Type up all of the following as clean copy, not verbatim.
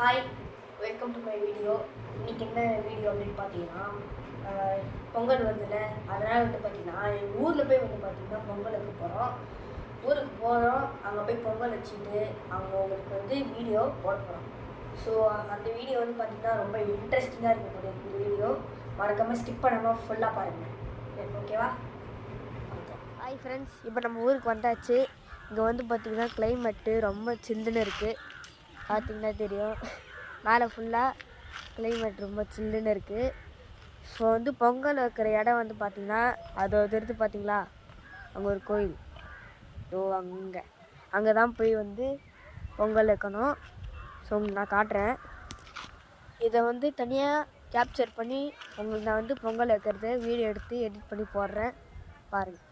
Hi, welcome to my video. இன்றைக்கி என்ன video அப்படின்னு பார்த்தீங்கன்னா, பொங்கல் வருதுல்ல, அதனால் பார்த்தீங்கன்னா எங்கள் ஊரில் போய் பார்த்தீங்கன்னா பொங்கல் வைக்க போகிறோம். ஊருக்கு போகிறோம், அங்கே போய் பொங்கல் வச்சுட்டு அவங்க உங்களுக்கு வீடியோ போட போகிறோம். ஸோ அந்த வீடியோ பார்த்தீங்கன்னா ரொம்ப இன்ட்ரெஸ்டிங்காக இருக்கக்கூடிய இந்த வீடியோ. மறக்காமல் ஸ்கிப் பண்ணாமல் ஃபுல்லாக பாருங்கள், ஓகேவா? ஹாய் ஃப்ரெண்ட்ஸ், இப்போ நம்ம ஊருக்கு வந்தாச்சு. இங்கே பார்த்தீங்கன்னா கிளைமேட்டு ரொம்ப சில்லுன்னு இருக்குது. பார்த்திங்கன்னா தெரியும், மேலே ஃபுல்லாக கிளைமேட் ரொம்ப சில்லுன்னு இருக்குது. ஸோ பொங்கல் வைக்கிற இடம் பார்த்திங்கன்னா அதை எடுத்து பார்த்திங்களா, அங்கே ஒரு கோயில். ஸோ அங்கே தான் போய் பொங்கல் வைக்கணும். ஸோ உங்களுக்கு நான் காட்டுறேன். இதை தனியாக கேப்சர் பண்ணி உங்களுக்கு நான் பொங்கல் வைக்கிறத வீடியோ எடுத்து எடிட் பண்ணி போடுறேன், பாருங்கள்.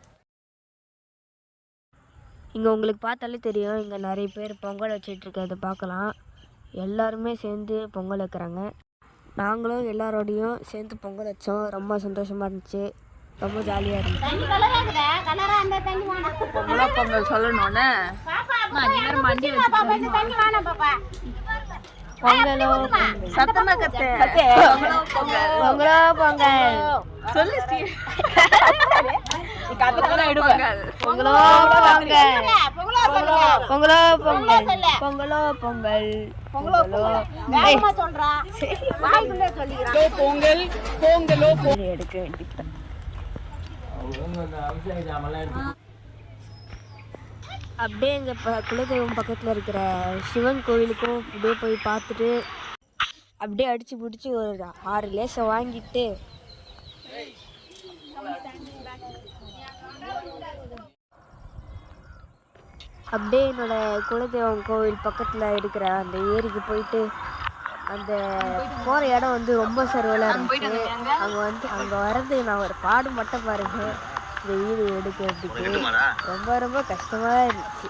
இங்கே உங்களுக்கு பார்த்தாலே தெரியும், இங்கே நிறைய பேர் பொங்கல் வச்சிட்ருக்கிறத பார்க்கலாம். எல்லாருமே சேர்ந்து பொங்கல் வைக்கிறாங்க. நாங்களும் எல்லாரோடையும் சேர்ந்து பொங்கல் வச்சோம். ரொம்ப சந்தோஷமாக இருந்துச்சு, ரொம்ப ஜாலியாக இருந்துச்சு. பொங்கல் சொல்லணும்னு பொங்கலோ சத்தமா கத்து பொங்கலோ பொங்கல் சொல்லு பொங்கலோ பொங்கல் பொங்கலோ பொங்கல் பொங்கலோ பொங்கல் பொங்கல் பொங்கலோ எடுக்க வேண்டியது. அப்படியே எங்கள் குலதெய்வம் பக்கத்தில் இருக்கிற சிவன் கோவிலுக்கும் அப்படியே போய் பார்த்துட்டு அப்படியே அடித்து பிடிச்சி ஒரு 6 லேசை வாங்கிட்டு அப்படியே என்னோடய குலதெய்வம் கோவில் பக்கத்தில் இருக்கிற அந்த ஏரிக்கு போயிட்டு அந்த போகிற இடம் ரொம்ப சர்வலாக இருந்துச்சு. அங்கே வர்றதுக்கு நான் ஒரு பாடு மட்டும் பாருங்கள், இந்த வீடு எடுக்கிறதுக்கு ரொம்ப ரொம்ப கஷ்டமாக இருந்துச்சு.